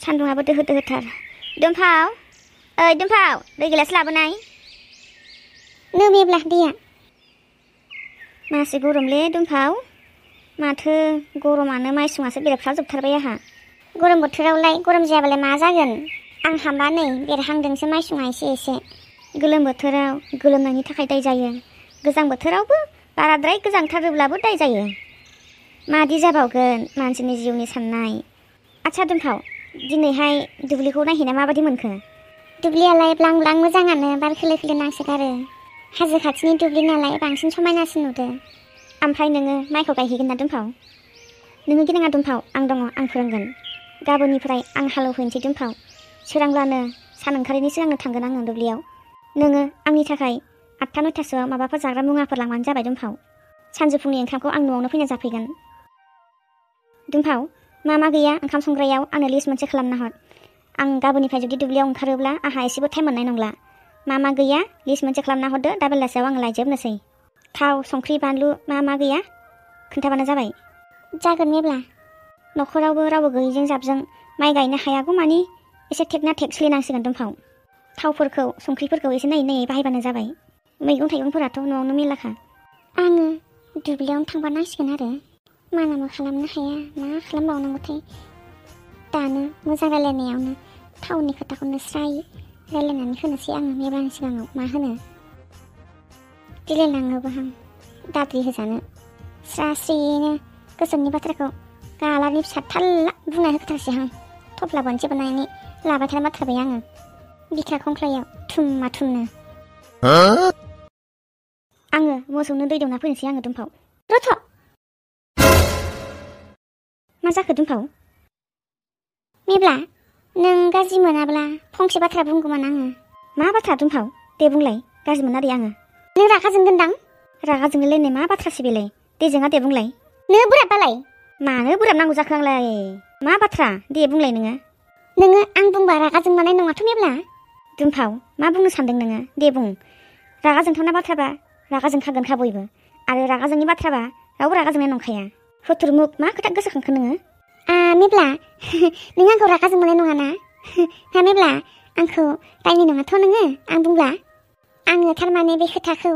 सान्दुङाबो दोहो दोहोथार। दुमफाव, ओइ दुमफाव, दै गिलास लाबोनाय। लोमोब्ला दैया। मासे गरमले दुमफाव, माथो गरमानो माइसुङासो बेरफ्राजोबथारबाय आंहा। गरम बोथोरावलाय गरम जायाबालाय मा जागोन? आं हामबा नै बेरहांदोंसो माइसुङा एसे एसे। गोलोम बोथोराव गोलोमनायनि थाखाय दाय जायो। गोजां बोथोरावबो बाराद्राय गोजांथारोब्लाबो दाय जायो। मादि जाबावगोन मानसिनि जिउनि साननाय। आच्छा दुमफाव, दिनैहाय दुब्लिखौ नायहैना माबायदि मोनखो? दुब्लियालाय ब्लां ब्लां मोजाङानो, बार खोलो खोलो नांसोगारो। हाजो खाथिनि दुब्लि नालाय बांसिन समायनासिन नुदो। ओमफ्राय नोङो माइखौ गायहैगोन ना दुमफाव? नोङो गिनाङा दुमफाव, आं दङ, आं फोरोंगोन। गाबोननिफ्राय आं हालेवहैनोसै दुमफाव। सोरांब्लानो सान ओंखारैनि सिगांनो थांगोन आङो दुब्लियाव। नोङो आंनि थाखाय 8टा 9टासोआव माबाफोर जाग्रा मुवाफोर लांबानो जाबाय दुमफाव। सानजौफुंनि ओंखामखौ आं न'आवनो फैना जाफैगोन। दुमफाव, मा गैया ओंखाम संग्रायाव आंनो लिस्ट मोनसे खालामना हर। आं गाबोननिफ्राय जुदि दुब्लियाव ओंखारोब्ला आंहा एसेबो टाइम मोननाय नंला। मा गैया लिस्ट मोनसे खालामना हरदो, दा बेलासियाव आं लायजोबनोसै। थाव, संख्रि, बानलु मा गैया खोन्थाबानो जाबाय। जागोन मेब्ला। न'खरावबो रावबो गैयैजों जाबजों माइ गायनो हायागौ मानि एसे टेक ना टेक सोलिनांसिगोन दुमफाव। थावफोरखौ, संख्रिफोरखौ एसे नायै बाहायबानो जाबाय। मैगं थाइगंफोराथ' न'आवनो मेलाखा। आङो दुब्लियावनो थांबा नांसिगोन आरो। मानाबो खालामनो हाया, मा खालामबावनांगौथाय। दानो मोजां रायलायनायावनो टाउननि खोथाखौनो स्राय रायलायनानै होनोसै आङो मेब्लानि सिगाङाव। मा होनो? दिलायलाङोबो आं दाद्रि होजानो। स्रायनो गोसोनि बाथ्राखौ गालानि फिसा थाल्ला बुंना होथारसै आं। थफ्ला बोनसे बोननानै लाबाय थानो बाथ्राबाय आङो बिखा खंख्लायाव थुममा थुमनो। आङो मोसौनो दै दौना फैनोसै आङो दुमफाव। रथ'! मा जाखो दुमफाव? मेब्ला, नों गाज्रि मोनाब्ला फंसे बाथ्रा बुंगौमोन आङो। मा बाथ्रा दुमफाव? दे बुंलाय, गाज्रि मोना दे आङो। नों रागा जोंगोनदां? रागा जोंलायलायनाय मा बाथ्रासो बेलाय? दे जोङा दे बुंलाय। नों बोराबबालाय? मानो बोराब नांगौ जाखो आंलाय? मा बाथ्रा? दे बुंलाय नोङो। नोङो आं बुंबा रागा जोंमानाय नङाथ' मेब्ला? दुमफाव, मा बुंनो सानदों नोङो? दे बुं। रागा जोंथावना बाथ्राबा रागा जोंखागोनखा बयबो। आरो रागा जोंनि बाथ्राबा रावबो रागा जोंनाय नंखाया। फुथुरमुग, मा खोथा गोसोखांखो नोङो? मेब्ला, नों आंखौ रागा जोंमानाय नङाना? हा मेब्ला, आंखौ रायनाय नङाथ' नोङो आं बुंब्ला? आङो थारमाने बे खोथाखौ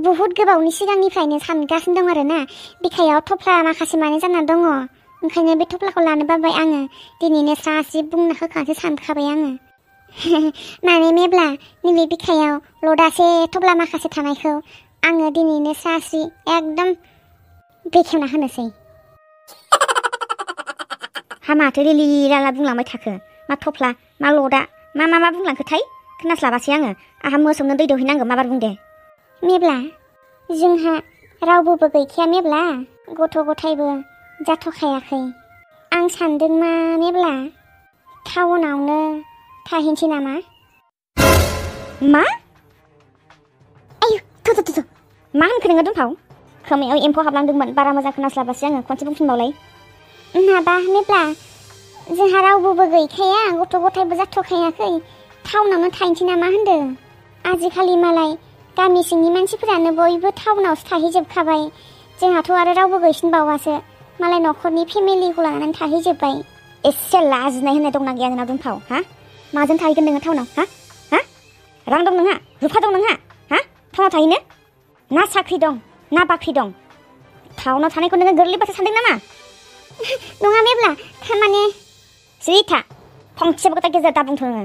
बहुद गोबावनि सिगांनिफ्रायनो सानगासिनो दं आरोना। बिखायाव थफ्ला माखासे माने जाना दङ। ओंखायनो बे थफ्लाखौ लानो बाबाय आङो। दिनैनो सासे बुंना होखानोसो सानखाबाय आङो। माने मेब्ला, नैबे बिखायाव लदासे थफ्ला माखासे थानायखौ आङो दिनैनो सासे एकदम बेखेवना होनोसै। हा माथो लिलि लाला बुंलांबाय थाखो? मा थफ्ला, मा लदा, मा बुंलांखोथाय? खोनास्लाबासै आङो। आंहा मोसौनो दै दौहैनांगौ, माबार बुं दे। मेब्ला, जोंहा रावबोबो गैखाया मेब्ला। गथ' गथायबो जाथ'खायाखै। आं सानदों मा मेब्ला, टाउनावनो थाहैनोसै नामा? मा? आयु थ' मा होनखो नोङो दुमफाव? खोमायाव एम्फौ हाबलांदोंमोन, बारा मोजां खोनास्लाबासै आङो। खनसे बुंफिनबावलाय। माबा मेब्ला, जोंहा रावबोबो गैखाया, गथ' गथायबो जाथ'खायाखै। टाउनावनो थाहैनोसै नामा होनदों। आजिखालि मालाय गामि सिंनि मानसिफोरानो बयबो टाउनावसो थाहैजोबखाबाय। जोंहाथ' आरो रावबो गैसिनबावासो। मालाय न'खरनि फेमिलिखौ लानानै थाहैजोब्बाय। एसे लाजिनाय होननाय दंना गैया नोंनाव दुमफाव? हा? माजों थाहैगोन नोङो टाउनाव? हा? रां दं नोंहा? रुफा दं नोंहा? हा? टाउनाव थाहैनो? ना साख्रि दं, ना बाख्रि दं? टाउनाव थानायखौ नोङो गोरलै बाथ्रा सानदों नामा? नङा मेब्ला, थारमाने सिरि था, फंसेबो खोथा गेजेर दा बुंथ' नोङो।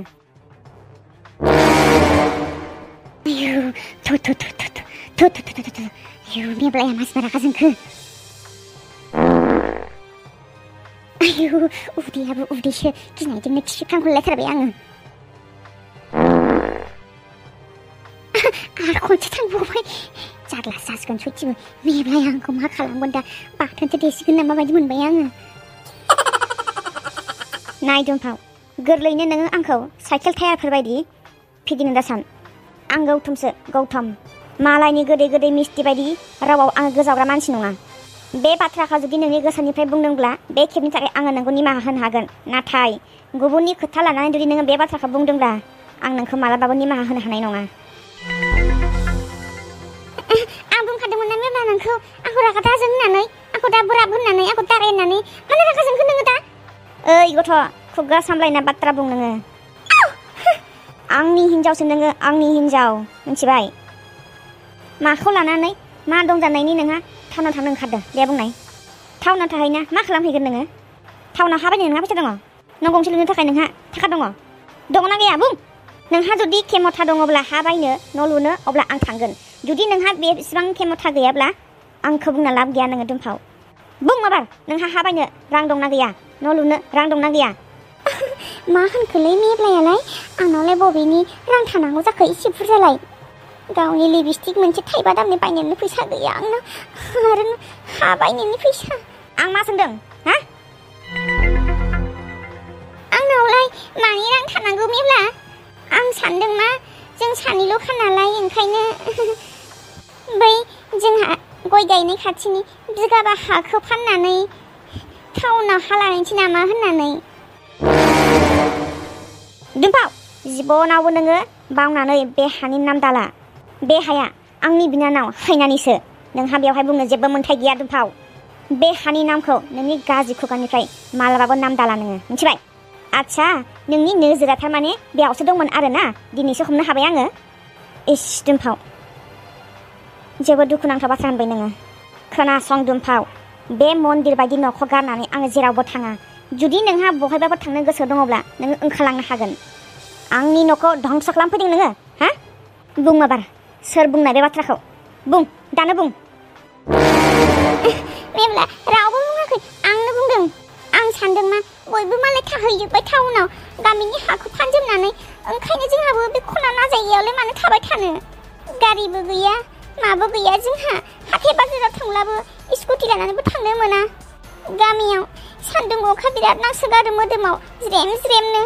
आयु आयु मेब्लाया मासिबा रागा जोंखो? आयु उदैयाबो उदैसो, गिनायजोंनो थिफ्रांहरलायथारबाय आङो। आरो खनसे थांबावबाय। जारलासो जासिगोन सयथिबो। मेब्लाया आंखौ मा खालामगोन दा? बाथोनसो देसिगोन नामा बायदि मोनबाय आङो। नाय दुमफाव, गोरलैनो नोङो आंखौ साइकेल टायारफोर बायदि फिदिंनो दासान। आं गौतमसो, गौतम। मालायनि गोदै मिस्टि बायदि रावाव आङो गोजावग्रा मानसि नङा। बे बाथ्राखौ जुदि नोंनि गोसोनिफ्राय बुंदोंब्ला बे खेबनि थाखाय आङो नोंखौ निमाहा होनो हागोन। नाथाय गुबुननि खोथा लानानै जुदि नोङो बे बाथ्राखौ बुंदोंब्ला आं नोंखौ मालाबाबो निमाहा होनो हानाय नङा। आं बुंखादोंमोन ना मेब्ला नोंखौ आंखौ रागा दाजों होननानै, आंखौ दा बोराब होननानै, आंखौ दाराय होननानै। मानो रागा जोंखो नोङो दा? ओइ गथ', खुगा सामलायना बाथ्रा बुं नोङो आंनि हिन्जावसो नोङो आंनि हिन्जाव मिथिबाय माखौ लानानै मा दं जानायनि नोंहा टाउनाव थांनो ओंखारदों दे बुंनाय टाउनाव थाहैना मा खालामहैगोन नोङो टाउनाव हा बायनो नोंहा फैसा दङ न' गंसे लुनो थाखाय नोंहा थाखा दङना गैया बुं नोंहा जुदि खेमथा दङब्ला हा बायनो न' लुनो अब्ला आं थांगोन जुदि नोंहा बेसेबां खेमथा गैयाब्ला आंखौ बुंना लाब गैया नोङो दुमफाव बुं माबार नोंहा हा बायनो रां दंना गैया न' लुनो रां दंना गैया मा होनखोलै मेब्लायालाय आंनावलाय बबेनि रां थानांगौ जाखो एसे बुरजालाय गावनि लिपस्टिक मोनसे थाइबा दामनि बायनोनो फैसा गैया आंना आरो हा बायनोनि फैसा आं मा सोंदों हा आंनावलाय मानि रां थानांगौ मेब्ला आं सानदों मा जों सानैल'खा नालाय ओंखायनो बै जोंहा गय गायनाय खाथिनि बिगाबा हाखौ फाननानै टाउनाव हा लानायसै नामा होननानै दुमफाव जिबनावबो नोङो बावनानै बे हानि नाम दाला बे हाया आंनि बिनानाव खैनानिसो नोंहा बेवहाय बुंनो जेबो मोन्थाय गैया दुमफाव बे हानि नामखौ नोंनि गाज्रि खुगानिफ्राय मालाबाबो नाम दाला नोङो मिथिबाय आच्छा नोंनि नोजोरा थारमाने बेयावसो दंमोन आरोना दिनैसो हमनो हाबाय आङो इस दुमफाव जेबो दुखुनांथाव बाथ्रा होनबाय नोङो खोनासं दुमफाव बे मन्दिर बायदि न'खौ गारनानै आङो जेरावबो थाङा जुदि नोंहा बहायबाबो थांनो गोसो दङब्ला नोङो ओंखारलांनो हागोन आंनि न'खौ धंस खालामफैदों नोङो हा बुं माबार सोर बुंनाय बे बाथ्राखौ बुं दानो बुं मेब्ला रावबो बुङाखै आंनो बुंदों आं सानदों मा बयबो मालाय थाहैजोब्बाय टाउनाव गामिनि हाखौ फानजोबनानै ओंखायनो जोंहाबो बे खना ना जायगायावलाय मानो थाबाय थानो गारिबो गैया माबो गैया जोंहा हाथाय बाजाराव थांब्लाबो स्कुटि लानानैबो थांनो मोना गामियाव सान्दुं अखा बिराद नांसोगारो मोदोमाव ज्रेम ज्रेमनो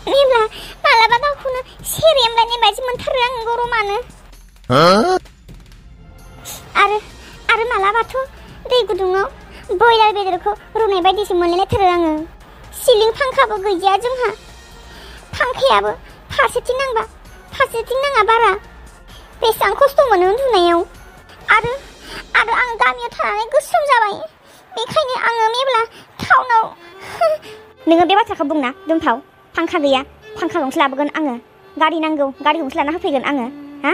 मेब्ला मालाबा गावखौनो सेरेमलायनाय बायदि मोनथारो आं गरमानो आरो मालाबाथ' दै गुदुङाव बयलार बेदरखौ रुनाय बायदिसो मोनलायथारो आङो सिलिं फांखाबो गैया जोंहा फांखायाबो फारसेथिं नांबा फारसेथिं नाङा बारा बेसेबां खस्थ' मोनो उन्दुनायाव आरो आं गामियाव थानानै गोसोम जाबाय बेखायनो आङो मेब्ला टाउनाव नोङो बे बाथ्राखौ बुंना दुमफाव फांखा गैया फांखा गंसे लाबोगोन आङो गारि नांगौ गारि गंसे लाना होफैगोन आङो हा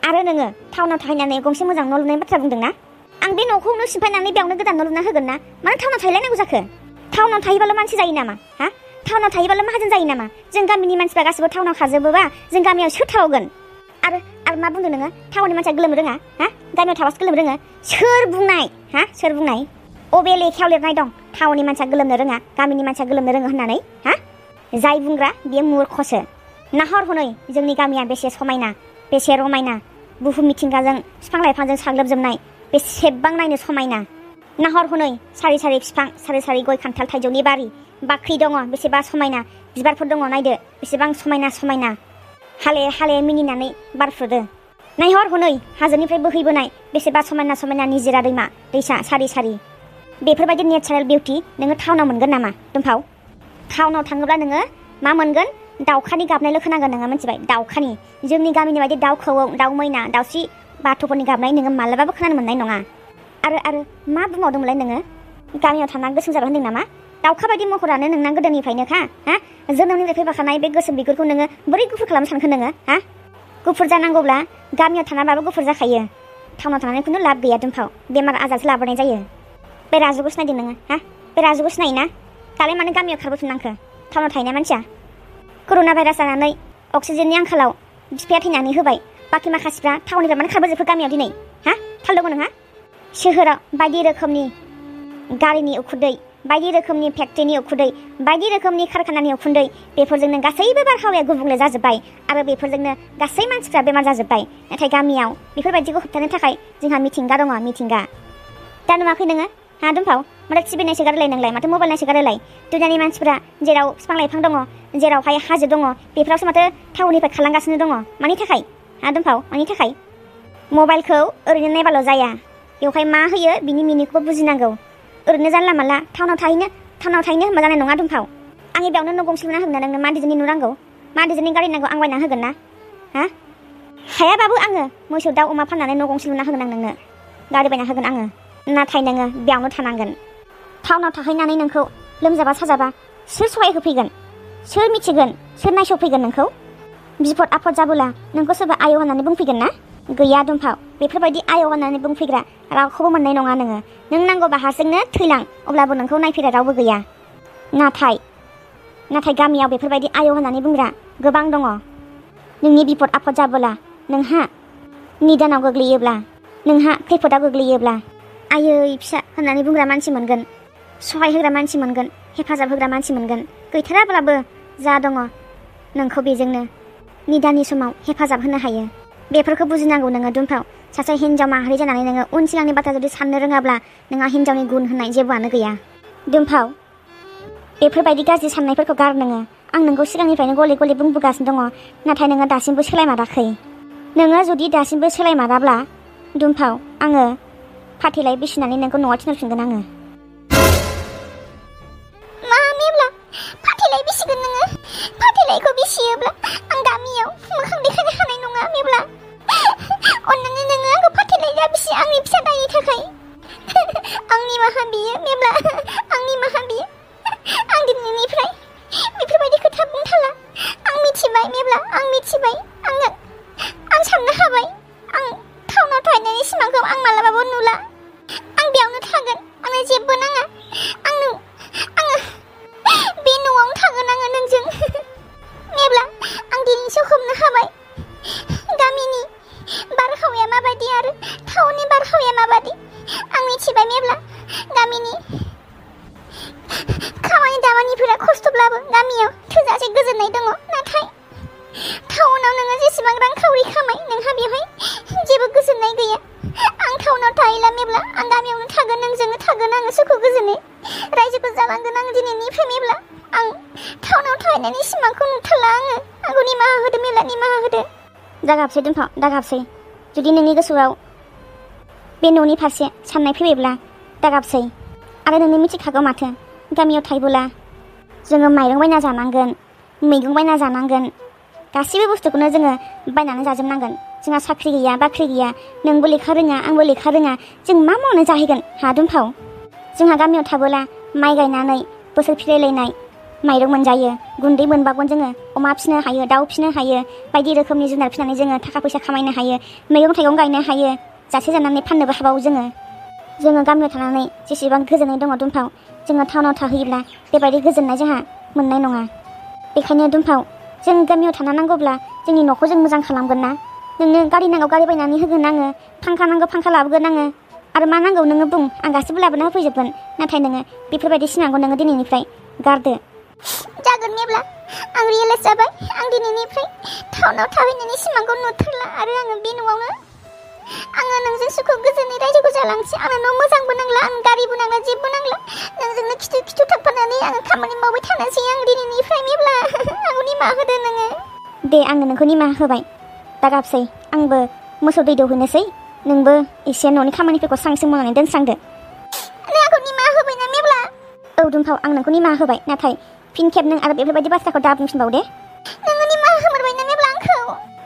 आरो नोङो टाउनाव थाहैनानै गंसे मोजां न' लुनाय बाथ्रा बुंदों ना आं बे न'खौनो सिफायनानै बेयावनो गोदान न' लुना होगोन ना मानो टाउनाव थाहैलायनांगौ जाखो टाउनाव थाहैबाल' मानसि जायो नामा हा टाउनाव थाहैबाल' माहाजोन जायो नामा जों गामिनि मानसिफ्रा गासिबो टाउनाव खाजोबोबा जों गामियाव सोर थावगोन आरो मा बुंदों नोङो टाउननि मानसिया गोलोमनो रोङा हा गामियाव थाबासो गोलोमनो रोङो सोर बुंनाय हा सोर बुंनाय अबे लेखायाव लिरनाय दं टाउननि मानसिया गोलोमनो रोङा गामिनि मानसिया गोलोमनो रोङो होननानै हा जाय बुंग्रा बियो मूर्खसो नाहर हनै जोंनि गामिया बेसे समायना बेसे रमायना बुहुम मिथिंगाजों बिफां लाइफांजों साग्लोबजोबनाय बेसेबां नायनो समायना नाहर हनै सारि सारि बिफां सारि सारि गय खान्थाल थाइजौनि बारि बाख्रि दङ बेसेबा समायना बिबारफोर दङ नायदो बेसेबां समायना समायना हाले हाले मिनिनानै बारफ्रुदो नायहर हनै हाजोनिफ्राय बोहैबोनाय बेसेबा समायना समायना निजिरा दैमा दैसा सारि सारि बेफोरबायदि नेचारेल बिउटि नोङो टाउनाव मोनगोन नामा दुमफाव टाउनाव थाङोब्ला नोङो मा मोनगोन दाउखानि गाबनायल' खोनांगोन नोङो मिथिबाय दाउखानि जोंनि गामिनि बायदि दाउ खौवौ दाउ मैना दाउस्रि बाथ'फोरनि गाबनाय नोङो मालाबाबो खोनानो मोननाय नङा आरो मा बुंबावदोंमोनलाय नोङो गामियाव थाना गोसोम जाबाय होनदों नामा दाउखा बायदि महरानो नोंना गोदोनिफ्रायनोखा हा जोनोमनिफ्राय फैफाखानाय बे गोसोम बिगुरखौ नोङो बोरै गुफुर खालामनो सानखो नोङो हा गुफुर जानांगौब्ला गामियाव थानाबाबो गुफुर जाखायो टाउनाव थानानै खुनु लाब गैया दुमफाव बेमार आजारसो लाबोनाय जायो बे राजुखौ सिनायदों नोङो हा बे राजुखौ सिनायोना दालाय मानो गामियाव खारबोफिननांखो टाउनाव थाहैनाय मानसिया कर'ना भाइरास जानानै अक्सिजेननि आंखालाव बिफाया थैनानै होबाय बाखि माखासेफ्रा टाउननिफ्राय मानो खारबोजोबखो गामियाव दिनै हा थाल दङ नोंहा सोहोराव बायदि रोखोमनि गारिनि उखुन्दै बायदि रोखोमनि फेक्ट्रिनि उखुन्दै बायदि रोखोमनि कारखानानि उखुन्दै बेफोरजोंनो गासैबो बारहावाया गुबुंले जाजोब्बाय आरो बेफोरजोंनो गासै मानसिफ्रा बेमार जाजोब्बाय नाथाय गामियाव बेफोरबायदिखौ होबथानो थाखाय जोंहा मिथिंगा दङ मिथिंगा दा नुवाखै नोङो हा दुमफाव माथो टिभि नायसोगारोलाय नोंलाय माथो मबाइल नायसोगारोलाय दुनियानि मानसिफ्रा जेराव बिफां लाइफां दङ जेरावहाय हाजो दङ बेफोरावसो माथो टाउननिफ्राय खारलांगासिनो दङ मानि थाखाय हा दुमफाव मानि थाखाय मबाइलखौ ओरैनो नायबाल' जाया बेवहाय मा होयो बिनि मिनिंखौबो बुजिनांगौ ओरैनो जानला मानला टाउनाव थाहैनो होनबा जानाय नङा दुमफाव आंनि बेयावनो न' गंसे लुना होगोन ना नोंनो मा डिजाइननि न' नांगौ मा डिजाइननि गारि नांगौ आं बायना होगोन ना हा हायाबाबो आङो मोसौ दाउ अमा फाननानै न' गंसे लुना होगोन आं नोंनो गारि बायना होगोन आङो नाथाय नोङो बेयावनो थानांगोन टाउनाव थाहैनानै नोंखौ लोमजाबा साजाबा सोर सहाय होफैगोन? सोर मिथिगोन? सोर नायस'फैगोन नोंखौ? बिपद आफद जाबोला नोंखौ सोरबा आयौ होननानै बुंफैगोन ना? गैया दुमफाव, बेफोरबायदि आयौ होननानै बुंफैग्रा रावखौबो मोननाय नङा नोङो। नों नांगौबा हारसिंनो थैलां, अब्लाबो नोंखौ नायफैग्रा रावबो गैया। नाथाय गामियाव बेफोरबायदि आयौ होननानै बुंग्रा गोबां दङ। नोंनि बिपद आफद जाबोला, नोंहा निदानाव गोग्लैयोब्ला, नोंहा खैफोदाव गोग्लैयोब्ला आयै फिसा होननानै बुंग्रा मानसि मोनगोन, सहाय होग्रा मानसि मोनगोन, हेफाजाब होग्रा मानसि मोनगोन। गैथाराब्लाबो जा दङ नोंखौ बेजोंनो निदाननि समाव हेफाजाब होनो हायो। बेफोरखौ बुजिनांगौ नोङो दुमफाव। सासे हिन्जाव माहारि जानानै नोङो उन सिगांनि बाथ्रा जुदि साननो रोङाब्ला नोंहा हिन्जावनि गुन होननाय जेबोआनो गैया। दुमफाव, बेफोरबायदि गाज्रि साननायफोरखौ गार नोङो। आं नोंखौ सिगांनिफ्रायनो गले गले बुंबोगासिनो दङ, नाथाय नोङो दासिमबो सोलायमाराखै। नोङो जुदि दासिमबो सोलायमाराब्ला दुमफाव, आङो फाथैलाय बिसिनानै नोंखौ न'आव थिनहरफिनगोन आङो। मा मेब्ला फाथैलाय बिसिगोन नोङो? फाथैलायखौ बिसियोब्ला आं गामियाव मोखां देखायनो हानाय नङा मेब्ला। अन्नानै नोङो आंखौ फाथैलाय दा बिसि, आंनि फिसा दायनि थाखाय। आं निमाहा बियो मेब्ला, आं निमाहा बियो। आं दिनैनिफ्राय बेफोरबायदि खोथा बुंथाला। आं मिथिबाय मेब्ला, आं मिथिबाय। आं साननो हाबाय। आं टाउनाव थाहैनायनि सिमांखौ आं मालाबाबो नुला। आं बेयावनो थागोन, आंनो जेबो नाङा। आङो बे न'आवनो थागोन आङो नोंजों। मेब्ला आं दिनैसो हमनो हाबाय गामिनि बारहावाया माबायदि आरो टाउननि बारहावाया माबायदि। आं मिथिबाय मेब्ला, गामिनि खामानि दामानिफोरा खस्थ'ब्लाबो गामियाव थोजासे गोजोननाय दङ। नाथाय टाउनाव नोङो जेसेबां रांखावरि खामाय, नोंहा बेवहाय जेबो गोजोननाय गैया। आं टाउनाव थाहैला मेब्ला, आं गामियावनो थागोन, नोंजोंनो थागोन आङो सुखु गोजोनै रायजोखौ जालांगोन आं दिनैनिफ्राय मेब्ला। आं टाउनाव थाहैनायनि सिमांखौ नुथारला आङो। आंखौ निमाहा होदो मेब्ला, निमाहा होदो। दागाबसै दुमफाव, दागाबसै। जुदि नोंनि गोसोआव बे न'नि फारसे साननाय फैबायब्ला दागाबसै। आरो नोंनो मिथिखागौ माथो, गामियाव थायोब्ला जोङो माइरं बायना जानांगोन, मैगं बायना जानांगोन, गासैबो बुस्थुखौनो जोङो बायनानै जाजोबनांगोन। जोंहा साख्रि गैया, बाख्रि गैया, नोंबो लेखा रोङा, आंबो लेखा रोङा। जों मा मावनो जाहैगोन हा दुमफाव? जोंहा गामियाव थाबोला माइ गायनानै बोसोर फिरायलायनाय माइरं मोनजायो, गुन्दै मोनबागोन, जोङो अमा फिसिनो हायो, दाउ फिसिनो हायो, बायदि रोखोमनि जुनार फिसिनानै जोङो थाखा फैसा खामायनो हायो, मैगं थाइगं गायनो हायो, जासे जानानै फाननोबो हाबावो जोङो गामियाव थानानै जेसेबां गोजोननाय दङ दुमफाव, जोङो टाउनाव थाहैयोब्ला बेबायदि गोजोननाय जोंहा मोननाय नङा। बेखायनो दुमफाव, जों गामियाव थानो नांगौब्ला जोंनि न'खौ जों मोजां खालामगोन ना। नोंनो गारि नांगौ गारि बायनानै होगोन आङो, फांखा नांगौ फांखा लाबोगोन आङो, आरो मा नांगौ नोङो बुं, आं गासैबो लाबोना होफैजोबगोन। नाथाय नोङो बेफोरबायदि सिमांखौ नोङो दिनैनिफ्राय गारदो। जागोन मेब्ला, आं रियेलाइज जाबाय। आं दिनैनिफ्राय टाउनाव थाहैनायनि सिमांखौ नुथारला। आरो आङो बे न'आवनो आङो नोंजों सुखु गोजोनै रायजोखौ जालांसै। आंनो न' मोजांबो नांला, आं गारिबो नांला, जेबो नांला। नोंजोंनो खिथु थांफानानै आङो खामानि मावबाय थानोसै आं दिनैनिफ्राय मेब्ला। आंखौ निमाहा होदो नोङो। दे, आङो नोंखौ निमाहा होबाय, दागाबसै। आंबो मोसौ दै दौहैनोसै, नोंबो एसे न'नि खामानिफोरखौ स्रां स्रां मावनानै दोनस्रांदो। नों आंखौ निमाहा होबाय ना मेब्ला? औ दुमफाव, आं नोंखौ निमाहा होबाय, नाथाय फिन खेब नों आरो बेफोरबायदि बाथ्राखौ दा बुंफिनबाव दे। नोङो निमाहा होमारबाय ना मेब्ला आंखौ?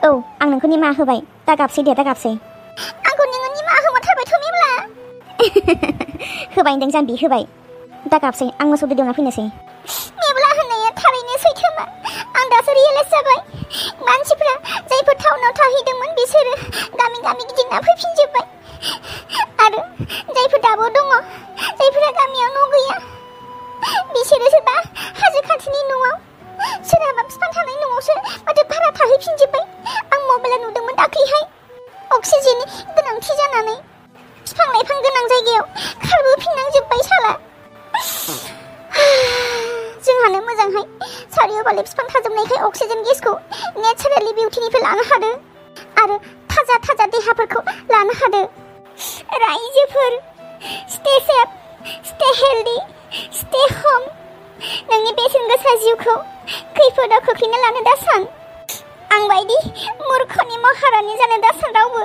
औ, आं नोंखौ निमाहा होबाय, दागाबसै दे, दागाबसै। आंखौ नोङो निमाहा होमारथारबायथ' मेब्ला। होबाय होनदों जाम्बि, होबाय। दागाबसै, आं मोसौ दै दौना फैनोसै। मेब्ला होननाया थारैनो सैथोमा। आं दासो रियेलाइज जाबाय। मानसिफ्रा जायफोर टाउनाव थाहैदोंमोन बिसोरो गामि गामि गिदिंना फैफिनजोब्बाय। आरो जायफोर दाबो दङ, जायफोरा गामियाव न' गैया, बिसोरो सोरबा हाजो खाथिनि न'आव, सोरहाबा बिफां थानाय न'आवसो माथो भारा थाहैफिनजोब्बाय। आं मबाइलाव नुदोंमोन दाख्लैहाय। अक्सिजेननि गोनांथि जानानै बिफां लाइफां गोनां जायगायाव खारबोफिननांजोब्बाय साला। जोंहानो मोजांहाय सारिय'बाले बिफां थाजोबनायखाय अक्सिजेन गेसखौ नेचारेलि बिउटिनिफ्राय लानो हादों आरो थाजा थाजा देहाफोरखौ लानो हादों। रायजोफोर, stay safe, stay healthy, stay होम। नोंनि बेसेन गोसा जिउखौ खैफोदाव खोख्लैना लानो दासान। आं बायदि मूर्खनि महारानि जानो दासान रावबो।